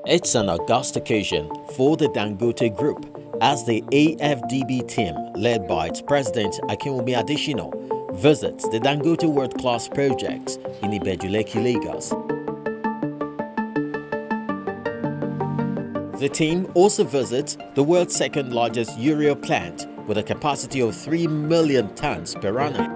It's an august occasion for the Dangote Group as the AFDB team, led by its president Akinwumi Adesina, visits the Dangote World Class Project in Ibejuleki, Lagos. The team also visits the world's second largest urea plant with a capacity of 3 million tons per annum.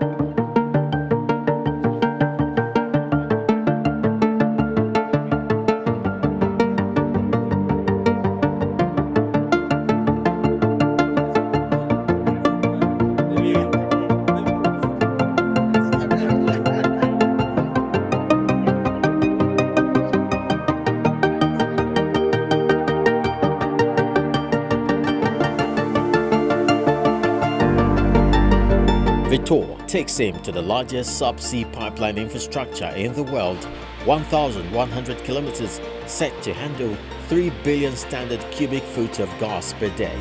The tour takes him to the largest subsea pipeline infrastructure in the world, 1,100 kilometers, set to handle 3 billion standard cubic foot of gas per day.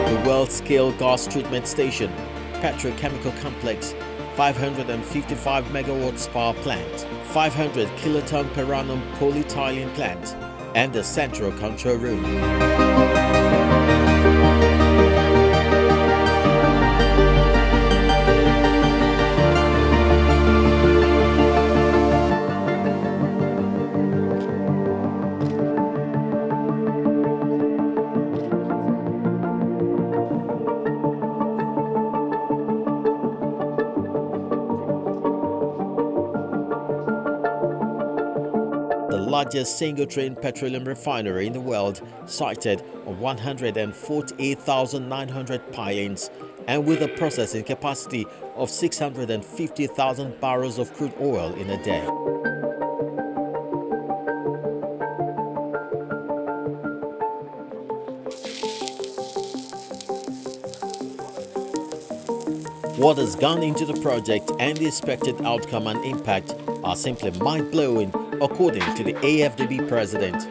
The world-scale gas treatment station, petrochemical complex, 555 megawatts power plant, 500 kiloton per annum polyethylene plant, and the central control room. The largest single-train petroleum refinery in the world, sited on 148,900 pilings and with a processing capacity of 650,000 barrels of crude oil in a day. What has gone into the project and the expected outcome and impact are simply mind-blowing, according to the AFDB president.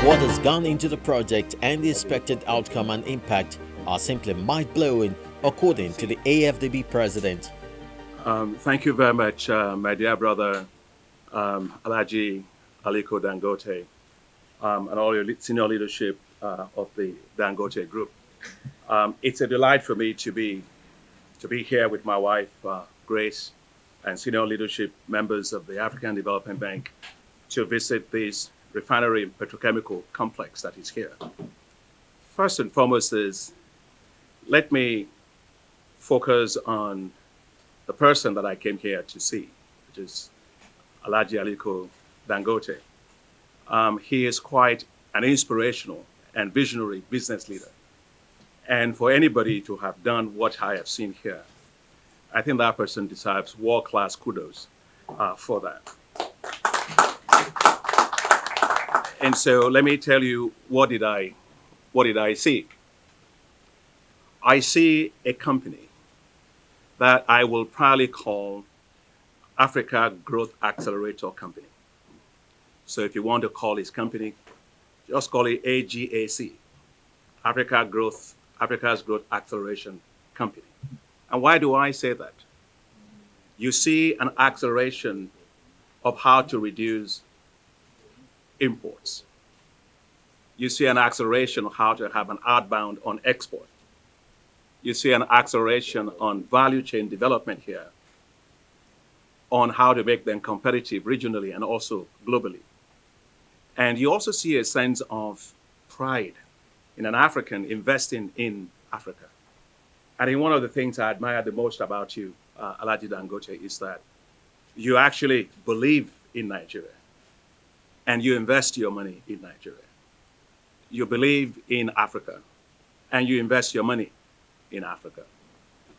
What has gone into the project and the expected outcome and impact are simply mind-blowing, according to the AFDB president. Thank you very much, my dear brother, Alhaji Aliko Dangote, and all your senior leadership of the Dangote Group. It's a delight for me to be here with my wife, Grace, and senior leadership members of the African Development Bank to visit this refinery and petrochemical complex that is here. First and foremost let me focus on the person that I came here to see, which is Alhaji Aliko Dangote. He is quite an inspirational and visionary business leader. And for anybody to have done what I have seen here, I think that person deserves world-class kudos for that. And so let me tell you, what did I see? I see a company that I will probably call Africa Growth Accelerator Company. So if you want to call his company, just call it AGAC, Africa's Growth Acceleration Company. And why do I say that? You see an acceleration of how to reduce imports. You see an acceleration of how to have an outbound on export. You see an acceleration on value chain development here, on how to make them competitive regionally and also globally. And you also see a sense of pride in an African investing in Africa. And one of the things I admire the most about you, Alhaji Dangote, is that you actually believe in Nigeria. and you invest your money in Nigeria. You believe in Africa, and you invest your money in Africa.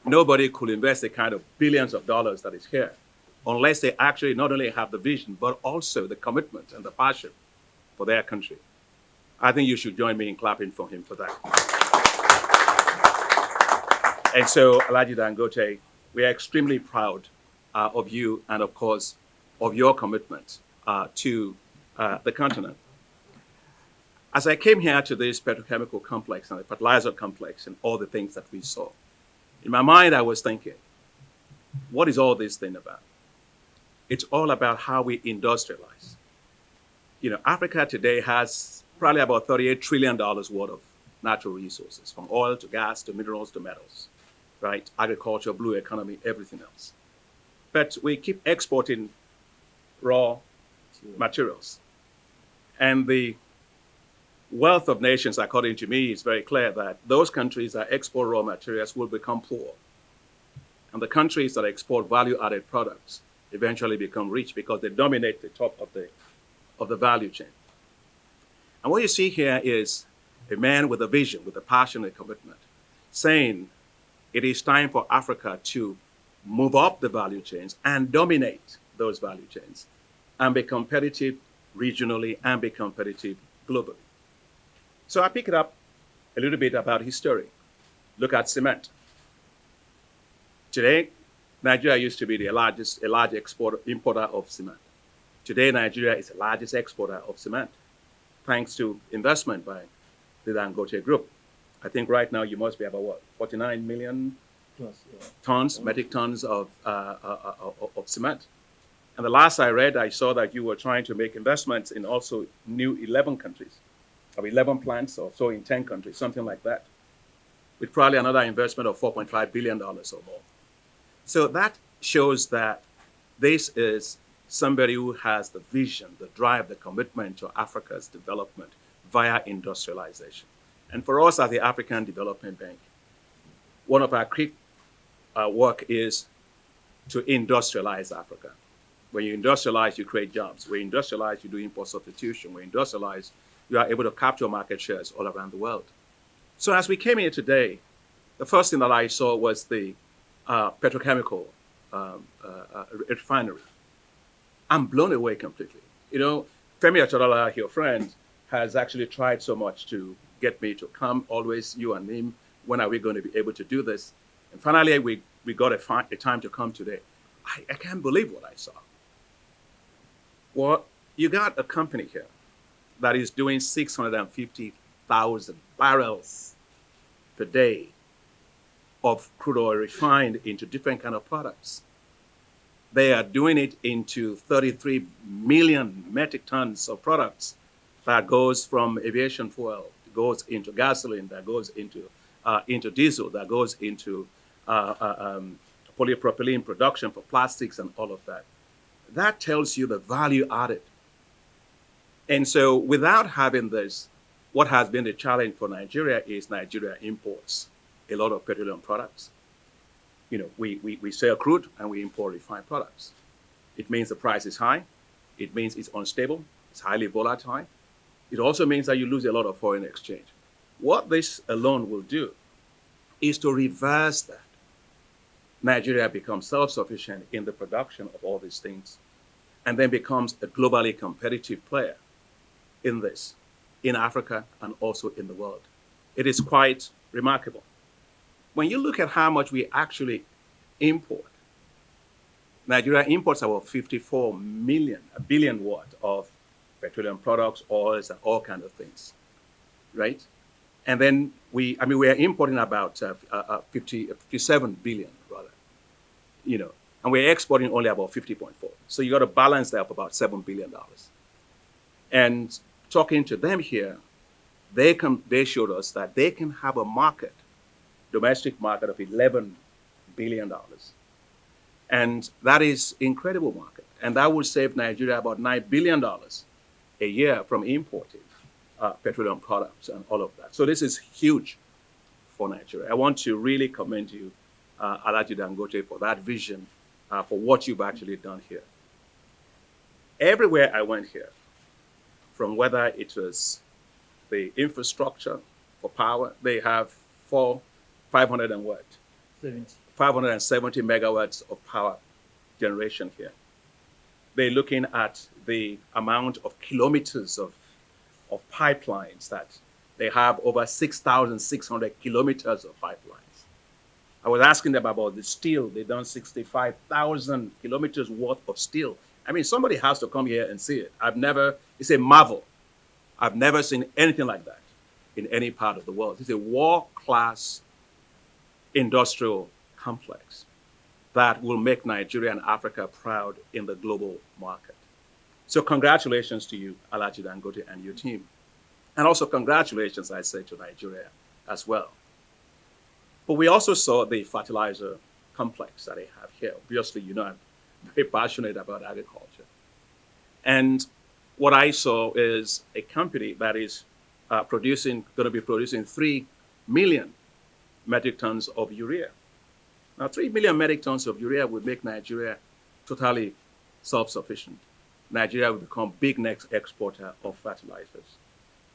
Nobody could invest the kind of billions of dollars that is here unless they actually not only have the vision, but also the commitment and the passion for their country. I think you should join me in clapping for him for that. And so, Alhaji Dangote, we are extremely proud of you and, of course, of your commitment to the continent. As I came here to this petrochemical complex and the fertilizer complex and all the things that we saw, in my mind I was thinking, what is all this thing about? It's all about how we industrialize. Africa today has probably about $38 trillion worth of natural resources, from oil to gas to minerals to metals, right? Agriculture, blue economy, everything else. But we keep exporting raw materials. And the wealth of nations, according to me, is very clear that those countries that export raw materials will become poor. And the countries that export value-added products eventually become rich because they dominate the top of the value chain. And what you see here is a man with a vision, with a passion and commitment, saying it is time for Africa to move up the value chains and dominate those value chains and be competitive regionally and be competitive globally. So I pick it up a little bit about history. Look at cement. Today, Nigeria used to be a large importer of cement. Today, Nigeria is the largest exporter of cement, thanks to investment by the Dangote Group. I think right now you must be about 49 million plus, tons, metric tons of cement. And the last I read, I saw that you were trying to make investments in also new 11 countries, of 11 plants or so in 10 countries, something like that, with probably another investment of $4.5 billion or more. So that shows that this is somebody who has the vision, the drive, the commitment to Africa's development via industrialization. And for us at the African Development Bank, one of our key work is to industrialize Africa. When you industrialize, you create jobs. When you industrialize, you do import substitution. When you industrialize, you are able to capture market shares all around the world. So as we came here today, the first thing that I saw was the petrochemical refinery. I'm blown away completely. Femi Otedola, your friend, has actually tried so much to get me to come, always you and him, when are we going to be able to do this? And finally, we got a time to come today. I can't believe what I saw. Well, you got a company here that is doing 650,000 barrels per day of crude oil refined into different kind of products. They are doing it into 33 million metric tons of products that goes from aviation fuel, goes into gasoline, that goes into diesel, that goes into polypropylene production for plastics and all of that. That tells you the value added. And so without having this, what has been the challenge for Nigeria is Nigeria imports a lot of petroleum products. We sell crude and we import refined products. It means the price is high. It means it's unstable. It's highly volatile. It also means that you lose a lot of foreign exchange. What this alone will do is to reverse that. Nigeria becomes self-sufficient in the production of all these things and then becomes a globally competitive player in this, in Africa and also in the world. It is quite remarkable. When you look at how much we actually import, Nigeria imports about 54 billion worth of petroleum products, oils, and all kinds of things, right? And then we are importing about 57 billion, rather, and we're exporting only about 50.4. So you got to balance that up about $7 billion. And talking to them here, they showed us that they can have a market, domestic market of $11 billion. And that is incredible market. And that will save Nigeria about $9 billion a year from importing petroleum products and all of that. So this is huge for Nigeria. I want to really commend you, Alhaji Dangote, for that vision, for what you've actually done here. Everywhere I went here, from whether it was the infrastructure for power. They have 500 and what? 70. 570 megawatts of power generation here. They're looking at the amount of kilometers of pipelines that they have, over 6,600 kilometers of pipelines. I was asking them about the steel. They've done 65,000 kilometers worth of steel. I mean, somebody has to come here and see it. It's a marvel. I've never seen anything like that in any part of the world. It's a world-class industrial complex that will make Nigeria and Africa proud in the global market. So congratulations to you, Alhaji Dangote, and your team. And also congratulations, I say, to Nigeria as well. But we also saw the fertilizer complex that they have here. Obviously, you know, I'm very passionate about agriculture. And what I saw is a company that is going to be producing 3 million metric tons of urea. Now, 3 million metric tons of urea would make Nigeria totally self-sufficient. Nigeria will become big next exporter of fertilizers.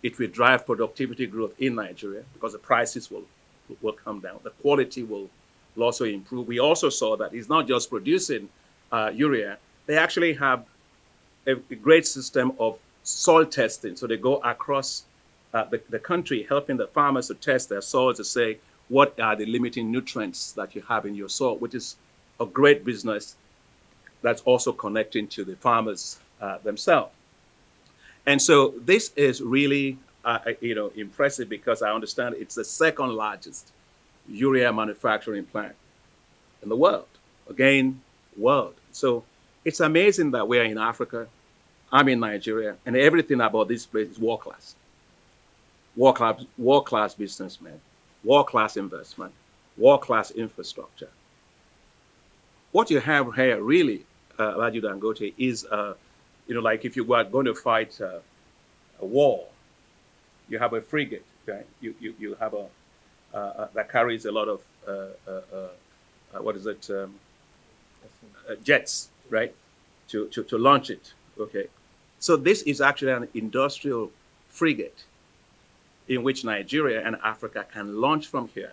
It will drive productivity growth in Nigeria because the prices will come down. The quality will also improve. We also saw that it's not just producing urea. They actually have a great system of soil testing. So they go across the country, helping the farmers to test their soil to say, what are the limiting nutrients that you have in your soil, which is a great business that's also connecting to the farmers themselves. And so this is really impressive because I understand it's the second largest urea manufacturing plant in the world. Again, world. So it's amazing that we're in Africa, I'm in Nigeria, and everything about this place is world-class. World-class businessmen, world-class investment, world-class infrastructure. What you have here really, Alhaji Dangote, is, like if you were going to fight a war, you have a frigate, okay? You have that carries a lot of, jets, right? To launch it, okay? So this is actually an industrial frigate in which Nigeria and Africa can launch from here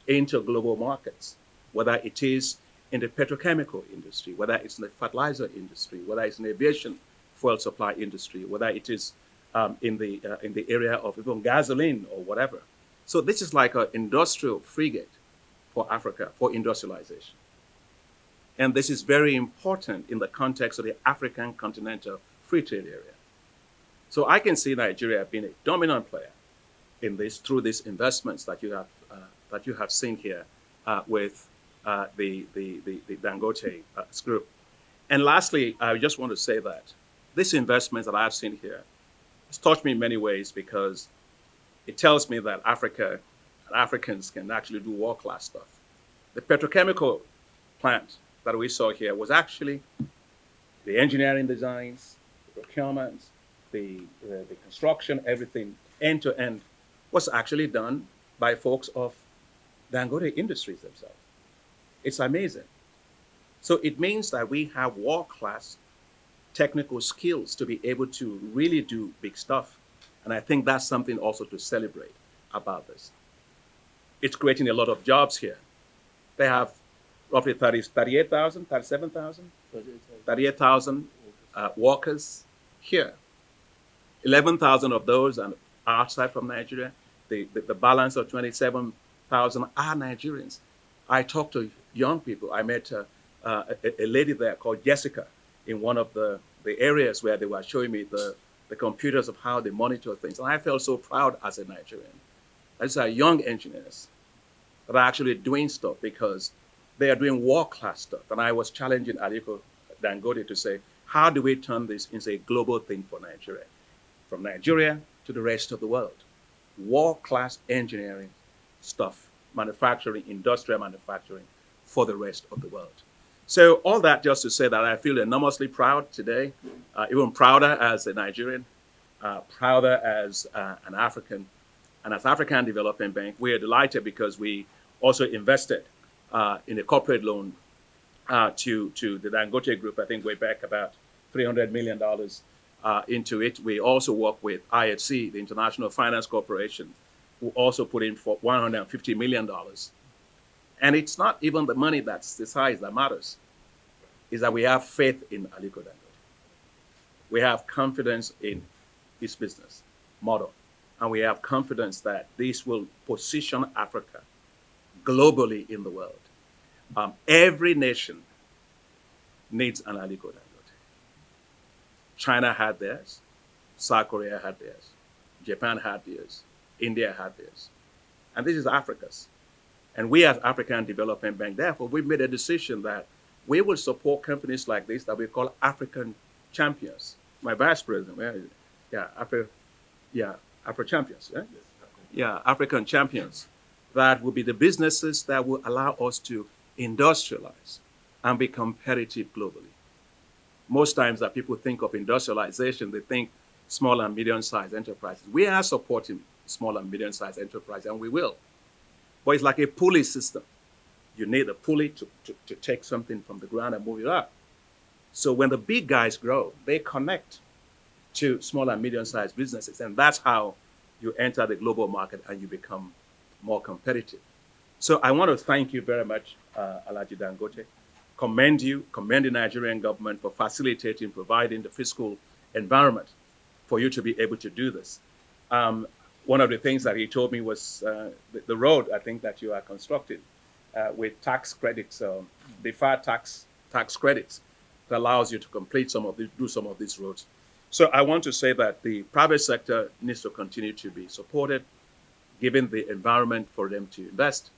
into global markets, whether it is in the petrochemical industry, whether it's in the fertilizer industry, whether it's in the aviation fuel supply industry, whether it is in the area of even gasoline or whatever. So this is like an industrial frigate for Africa, for industrialization. And this is very important in the context of the African continental free trade area. So I can see Nigeria being a dominant player in this through these investments that you have seen here with the Dangote group. And lastly, I just want to say that this investment that I've seen here has touched me in many ways because it tells me that Africa and Africans can actually do world-class stuff. The petrochemical plant that we saw here was actually the engineering designs, the procurement, the construction, everything end to end was actually done by folks of Dangote Industries themselves. It's amazing. So it means that we have world-class technical skills to be able to really do big stuff. And I think that's something also to celebrate about this. It's creating a lot of jobs here. They have roughly 38,000, 37,000, 38,000 workers here. 11,000 of those are outside from Nigeria. The balance of 27,000 are Nigerians. I talked to young people. I met a lady there called Jessica in one of the areas where they were showing me the computers of how they monitor things. And I felt so proud as a Nigerian. These are young engineers that are actually doing stuff because they are doing world-class stuff. And I was challenging Aliko Dangote to say, how do we turn this into a global thing for Nigeria? From Nigeria to the rest of the world. World-class engineering stuff, manufacturing, industrial manufacturing for the rest of the world. So all that just to say that I feel enormously proud today, even prouder as a Nigerian, prouder as an African. And as African Development Bank, we are delighted because we also invested in a corporate loan to the Dangote Group, I think way back about $300 million into it. We also work with IFC, the International Finance Corporation, who also put in for $150 million. And it's not even the money that's the size that matters, is that we have faith in Aliko Dangote. We have confidence in his business model. And we have confidence that this will position Africa globally in the world. Every nation needs an Aliko Dangote. China had theirs. South Korea had theirs. Japan had theirs. India had theirs. And this is Africa's. And we as African Development Bank, therefore, we've made a decision that we will support companies like this that we call African champions. My vice president, Afro champions. African champions. That will be the businesses that will allow us to industrialize and be competitive globally. Most times that people think of industrialization, they think small and medium-sized enterprises. We are supporting small and medium-sized enterprises, and we will. But it's like a pulley system. You need a pulley to take something from the ground and move it up. So when the big guys grow, they connect to small and medium-sized businesses, and that's how you enter the global market and you become more competitive. So I want to thank you very much, Alhaji Dangote. Commend the Nigerian government for facilitating, providing the fiscal environment for you to be able to do this. One of the things that he told me was the road, I think, that you are constructing with tax credits, deferred tax credits that allows you to do some of these roads. So I want to say that the private sector needs to continue to be supported, given the environment for them to invest.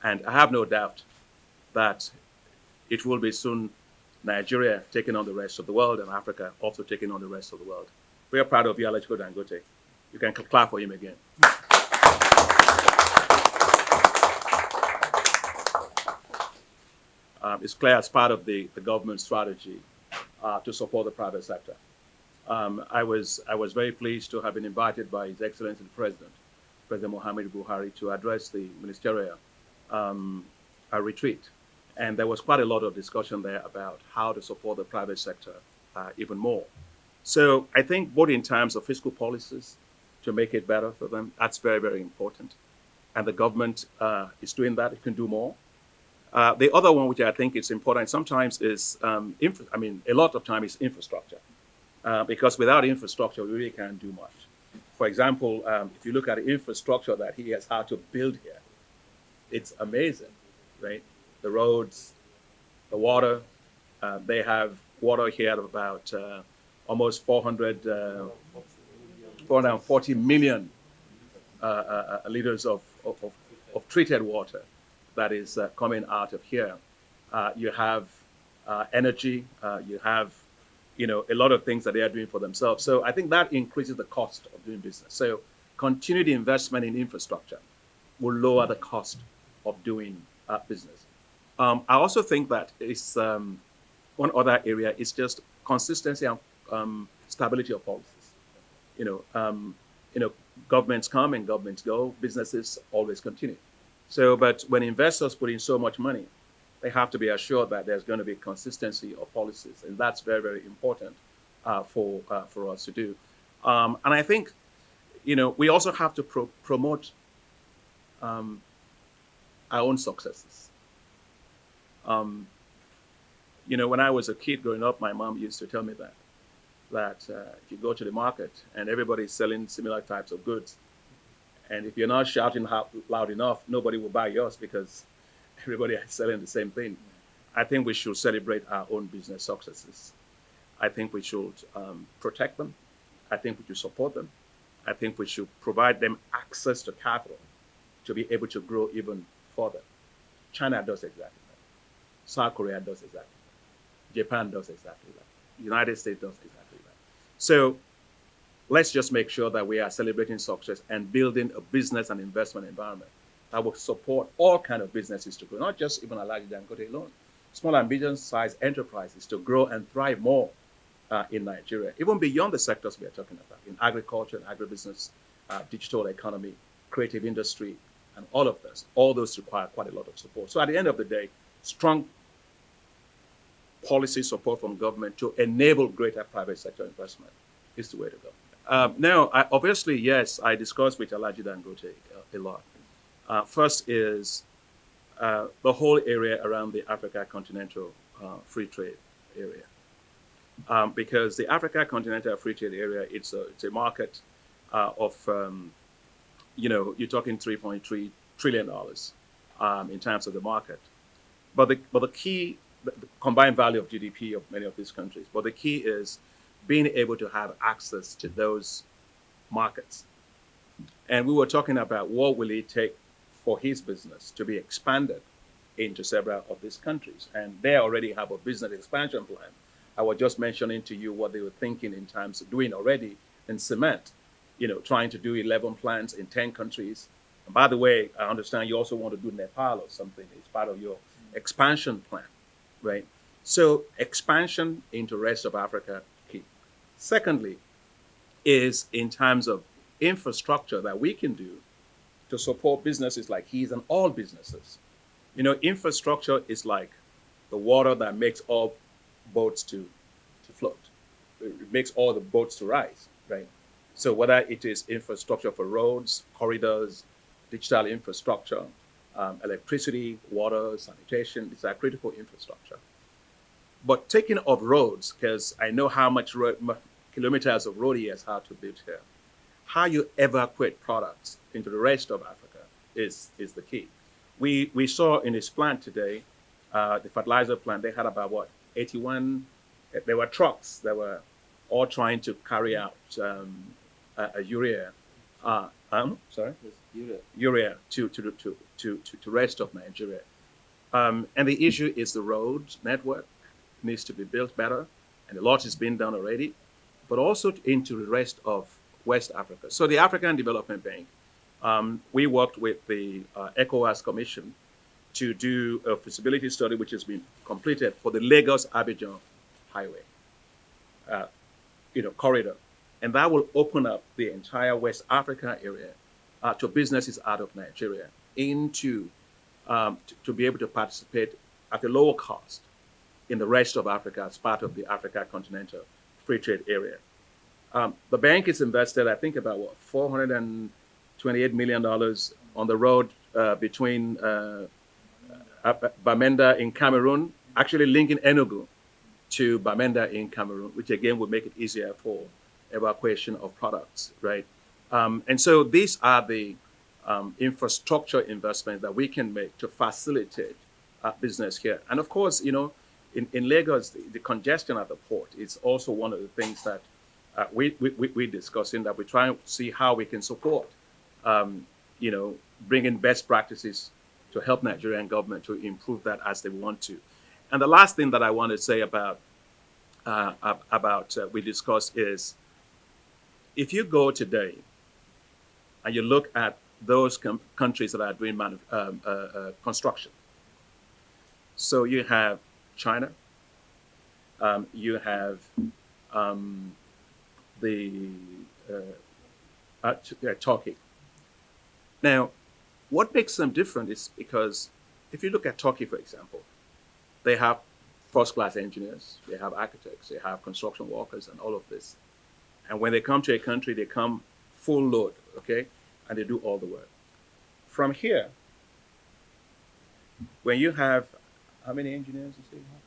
And I have no doubt that it will be soon Nigeria taking on the rest of the world and Africa also taking on the rest of the world. We are proud of you, Aliko Dangote. You can clap for him again. It's clear as part of the government strategy to support the private sector. I was very pleased to have been invited by His Excellency the President Muhammadu Buhari, to address the ministerial retreat. And there was quite a lot of discussion there about how to support the private sector even more. So I think both in terms of fiscal policies to make it better for them, that's very, very important. And the government is doing that. It can do more. The other one, which I think is important sometimes, is a lot of time is infrastructure. Because without infrastructure, we really can't do much. For example, if you look at the infrastructure that he has had to build here, it's amazing, right? The roads, the water. They have water here of about almost 440 million liters of treated water that is coming out of here. You have energy. You have a lot of things that they are doing for themselves. So I think that increases the cost of doing business. So continued investment in infrastructure will lower the cost of doing business. I also think that it's one other area is just consistency and stability of policies. Governments come and governments go. Businesses always continue. So, but when investors put in so much money, they have to be assured that there's going to be consistency of policies, and that's very, very important for us to do. And I think, we also have to promote our own successes. When I was a kid growing up, my mom used to tell me that if you go to the market and everybody's selling similar types of goods, and if you're not shouting loud enough, nobody will buy yours because everybody is selling the same thing. I think we should celebrate our own business successes. I think we should protect them. I think we should support them. I think we should provide them access to capital to be able to grow even further. China does exactly that. South Korea does exactly that. Japan does exactly that. The United States does exactly that. So let's just make sure that we are celebrating success and building a business and investment environment that will support all kinds of businesses to grow, not just even Alhaji Dangote alone. Small and medium-sized enterprises to grow and thrive more in Nigeria, even beyond the sectors we are talking about, in agriculture and agribusiness, digital economy, creative industry, and all of this. All those require quite a lot of support. So at the end of the day, strong policy support from government to enable greater private sector investment is the way to go. Now, obviously, yes, I discussed with Alhaji Dangote a lot. First is the whole area around the Africa continental free trade area. Because the Africa continental free trade area, it's a market of, you're talking $3.3 trillion in terms of the market. But the key, the combined value of GDP of many of these countries, but the key is being able to have access to those markets. And we were talking about what will it take for his business to be expanded into several of these countries. And they already have a business expansion plan. I was just mentioning to you what they were thinking in terms of doing already in cement, trying to do 11 plants in 10 countries. And by the way, I understand you also want to do Nepal or something. It's part of your expansion plan, right? So expansion into the rest of Africa, key. Secondly, is in terms of infrastructure that we can do to support businesses like his and all businesses. Infrastructure is like the water that makes all boats to float. It makes all the boats to rise, right? So whether it is infrastructure for roads, corridors, digital infrastructure, electricity, water, sanitation, these are critical infrastructure. But taking of roads, because I know how much kilometers of road he has had to build here, how you evacuate products into the rest of Africa is the key. We saw in this plant today, the fertilizer plant, they had about 81, there were trucks that were all trying to carry out a urea, urea to rest of Nigeria. And the issue is the road network needs to be built better, and a lot is being done already, but also into the rest of West Africa. So the African Development Bank, we worked with the ECOWAS Commission to do a feasibility study which has been completed for the Lagos-Abidjan highway, corridor. And that will open up the entire West Africa area to businesses out of Nigeria into to be able to participate at a lower cost in the rest of Africa as part of the Africa Continental Free Trade Area. The bank is invested, I think, about $428 million on the road between Bamenda in Cameroon, actually linking Enugu to Bamenda in Cameroon, which again would make it easier for evacuation of products, right? And so these are the infrastructure investments that we can make to facilitate business here. And of course, in Lagos, the congestion at the port is also one of the things that we're discussing, that we're trying to see how we can support, bringing best practices to help Nigerian government to improve that as they want to. And the last thing that I want to say about we discussed is, if you go today and you look at those countries that are doing construction, so you have China, you have Turkey. Now, what makes them different is because if you look at Turkey, for example, they have first-class engineers, they have architects, they have construction workers, and all of this. And when they come to a country, they come full load, okay? And they do all the work. From here, when you have, how many engineers you say you have?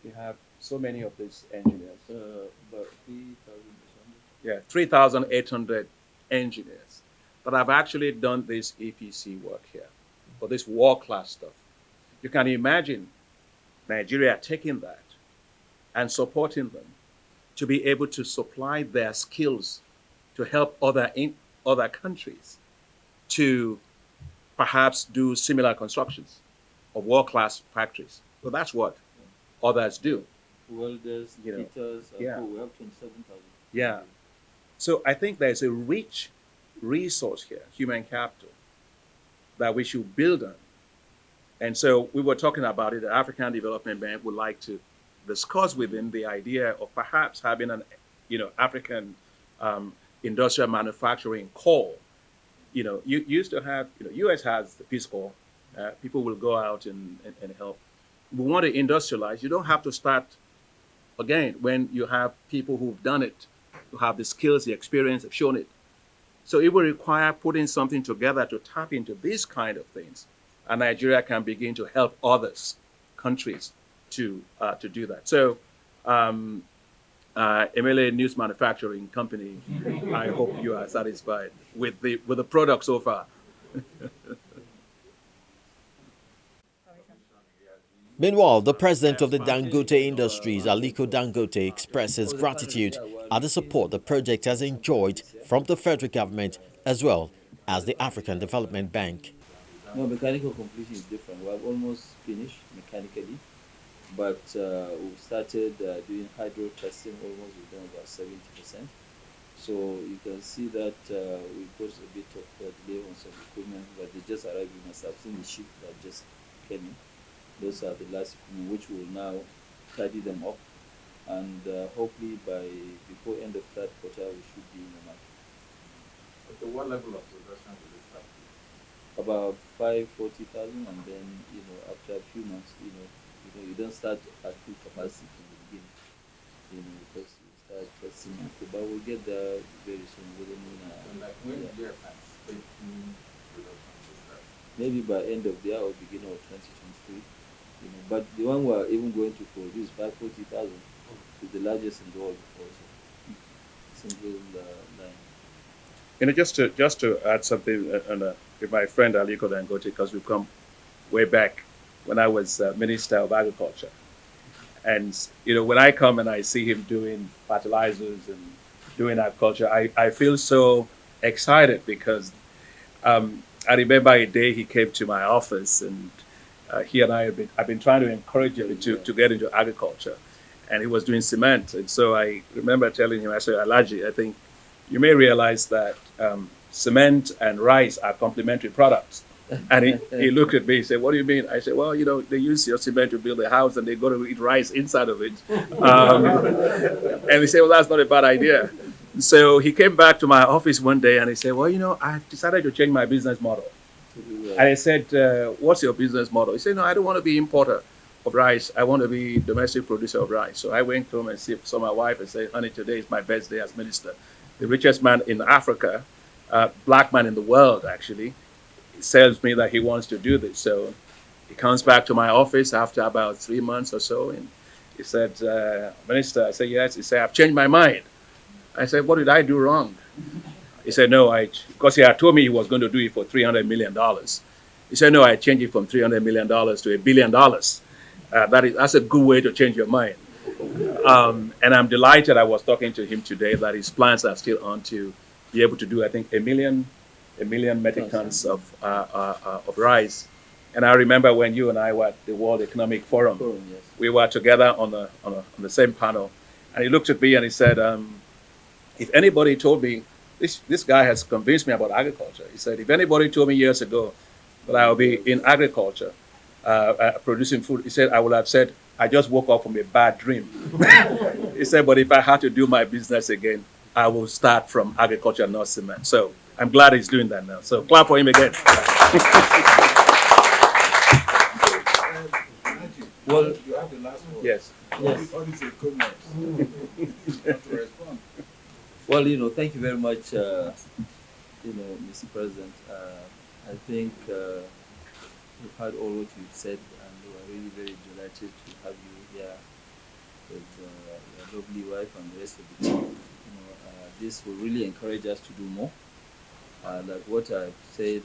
You have so many of these engineers. About 3,800. Yeah, 3,800 engineers that have actually done this EPC work here, for this world-class stuff. You can imagine Nigeria taking that and supporting them to be able to supply their skills to help other countries to perhaps do similar constructions of world-class factories. So that's what others do. Welders, fitters, we have 27,000. Yeah. So I think there's a rich resource here, human capital, that we should build on. And so we were talking about it. The African Development Bank would like to discuss within the idea of perhaps having an, African industrial manufacturing core. You used to have, U.S. has the Peace Corps. People will go out and help. We want to industrialize. You don't have to start again when you have people who've done it who have the skills, the experience, have shown it. So it will require putting something together to tap into these kind of things, and Nigeria can begin to help others, countries, to do that. So, MLA News Manufacturing Company, I hope you are satisfied with the product so far. Meanwhile, the president of the Dangote Industries, Aliko Dangote, expresses gratitude at the support the project has enjoyed from the federal government as well as the African Development Bank. No, mechanical completion is different. We have almost finished mechanically, but we started doing hydro testing. Almost we've done about 70%. So you can see that we caused a bit of delay on some equipment, but they just arrived. You must have seen the ship that just came in. Those are the last equipment which will now tidy them up, and hopefully before end of third quarter we should be in the market. So what level of production will it start? About 540,000, and then after a few months, you don't start at full capacity in the beginning, because you start testing. But we'll get there very soon. And like when do you expecting production to start? Maybe by end of the year or beginning of 2023. But the one we're even going to produce 540,000 is the largest in the world also. Single line. Just to add something with my friend Aliko Dangote, because we've come way back when I was Minister of Agriculture. And when I come and I see him doing fertilizers and doing agriculture, I feel so excited because I remember a day he came to my office, and he and I I've been trying to encourage him to get into agriculture, and he was doing cement. And so I remember telling him, I said, Alaji, I think you may realize that cement and rice are complementary products. And he looked at me, he said, what do you mean? I said, well, they use your cement to build a house and they go to eat rice inside of it. And he said, well, that's not a bad idea. So he came back to my office one day and he said, well, I decided to change my business model. And I said, what's your business model? He said, no, I don't want to be importer of rice. I want to be domestic producer of rice. So I went home and saw my wife and said, honey, today is my best day as minister. The richest man in Africa, black man in the world, actually, tells me that he wants to do this. So he comes back to my office after about 3 months or so, and he said, Minister, I said, yes. He said, I've changed my mind. I said, what did I do wrong? He said, no, because he had told me he was going to do it for $300 million. He said, no, I changed it from $300 million to $1 billion. That's a good way to change your mind. And I'm delighted I was talking to him today that his plans are still on to be able to do, I think, a million metric tons of rice. And I remember when you and I were at the World Economic Forum, Yes. we were together on the same panel. And he looked at me and he said, if anybody told me, this guy has convinced me about agriculture. He said, if anybody told me years ago that I would be in agriculture, producing food, he said, I would have said, I just woke up from a bad dream. He said, but if I had to do my business again, I will start from agriculture, not cement. So I'm glad he's doing that now. So clap for him again. Well, you have the last word. Yes. All these equipment. You have to respond. Well, thank you very much, Mr. President. I think we've heard all what you've said, and we are really very delighted to have you here with your lovely wife and the rest of the team. This will really encourage us to do more. Like what I've said,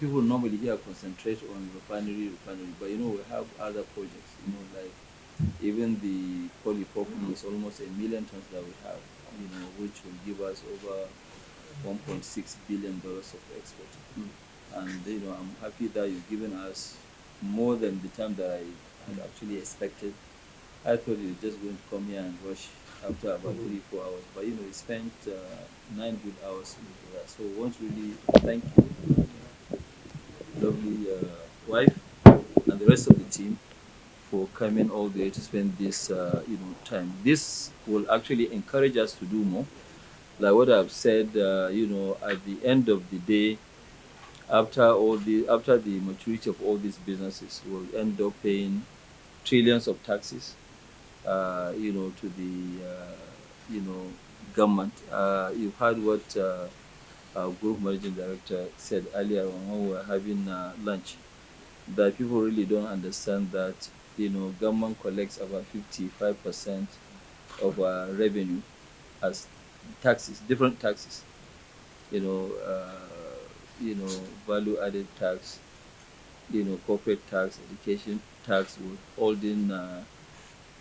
people normally here concentrate on refinery, but we have other projects. Like even the polypropylene is almost 1 million tons that we have, which will give us over $1.6 billion of export. And I'm happy that you've given us more than the time that I had actually expected. I thought you were just going to come here and rush after about 3-4 hours, but we spent 9 good hours with us. So I want to really thank you, lovely wife, and the rest of the team for coming all the way to spend this time. This will actually encourage us to do more. Like what I've said, at the end of the day, after the maturity of all these businesses, we'll end up paying trillions of taxes, to the government. You've heard what our group managing director said earlier on when we were having lunch, that people really don't understand that, government collects about 55% of our revenue as taxes, different taxes, you know, value added tax, corporate tax, education tax, withholding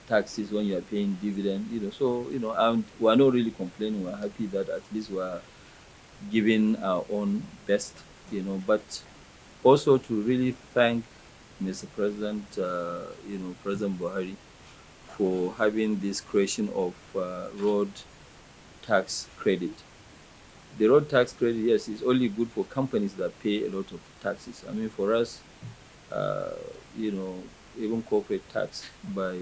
taxes when you are paying dividend, so, and we're not really complaining. We're happy that at least we're giving our own best, but also to really thank Mr. President, President Buhari, for having this creation of road tax credit. The road tax credit, yes, is only good for companies that pay a lot of taxes. I mean, for us, even corporate tax by,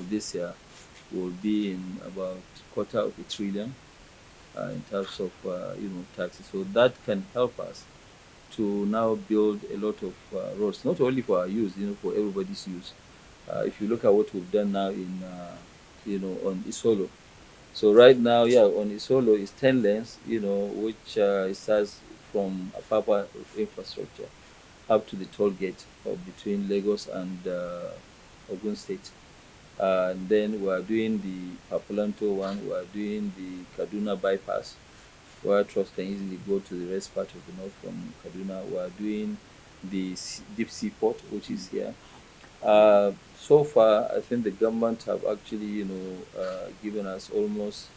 this year will be in about $250 billion in terms of, taxes. So that can help us to now build a lot of roads, not only for our use, for everybody's use. If you look at what we've done now in, on Isolo. So right now, on Isolo is 10 lanes, which starts from Apapa infrastructure up to the toll gate between Lagos and Ogun State. And then we are doing the Papulanto one, we are doing the Kaduna bypass, where trucks can easily go to the rest part of the north from Kaduna. We are doing the deep sea port, which is here. So far, I think the government have actually, given us almost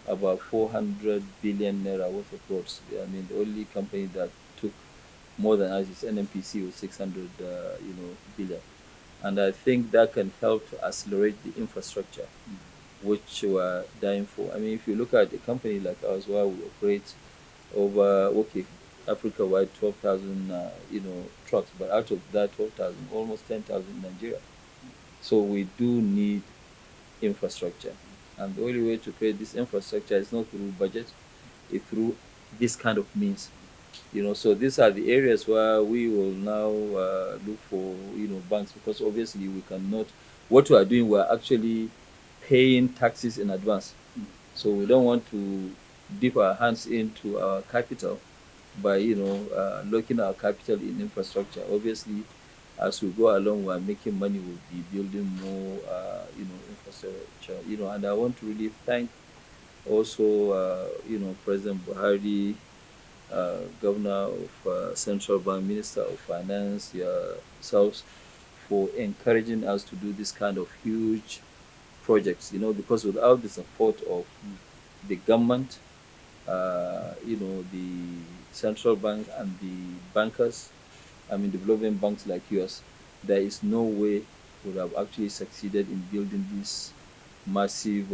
about 400 billion naira worth of roads. I mean, the only company that took more than us is NNPC with 600, billion. And I think that can help to accelerate the infrastructure, which we're dying for. I mean, if you look at a company like ours, where we operate over, Africa-wide 12,000, trucks, but out of that 12,000, almost 10,000 in Nigeria. So we do need infrastructure. And the only way to create this infrastructure is not through budget, it's through this kind of means. So these are the areas where we will now look for, banks, because obviously we cannot, what we are doing, we're actually paying taxes in advance. So we don't want to dip our hands into our capital by, locking our capital in infrastructure. Obviously, as we go along, we're making money, we'll be building more, infrastructure, and I want to really thank also, President Buhari, Governor of Central Bank, Minister of Finance, yourselves, for encouraging us to do this kind of huge projects, because without the support of the government, the central bank and the bankers, development banks like yours, there is no way we would have actually succeeded in building this massive,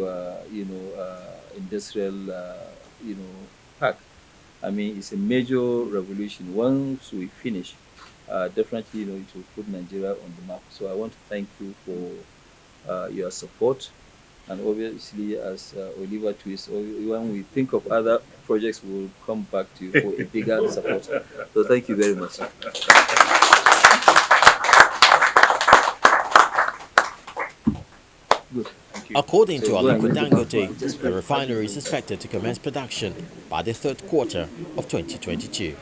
industrial, park. It's a major revolution. Once we finish, definitely, it will put Nigeria on the map. So I want to thank you for your support. And obviously, as Oliver Twist, when we think of other projects, we'll come back to you for a bigger support. So thank you very much. Good. According to Aliko Dangote, the refinery is expected to commence production by the third quarter of 2022.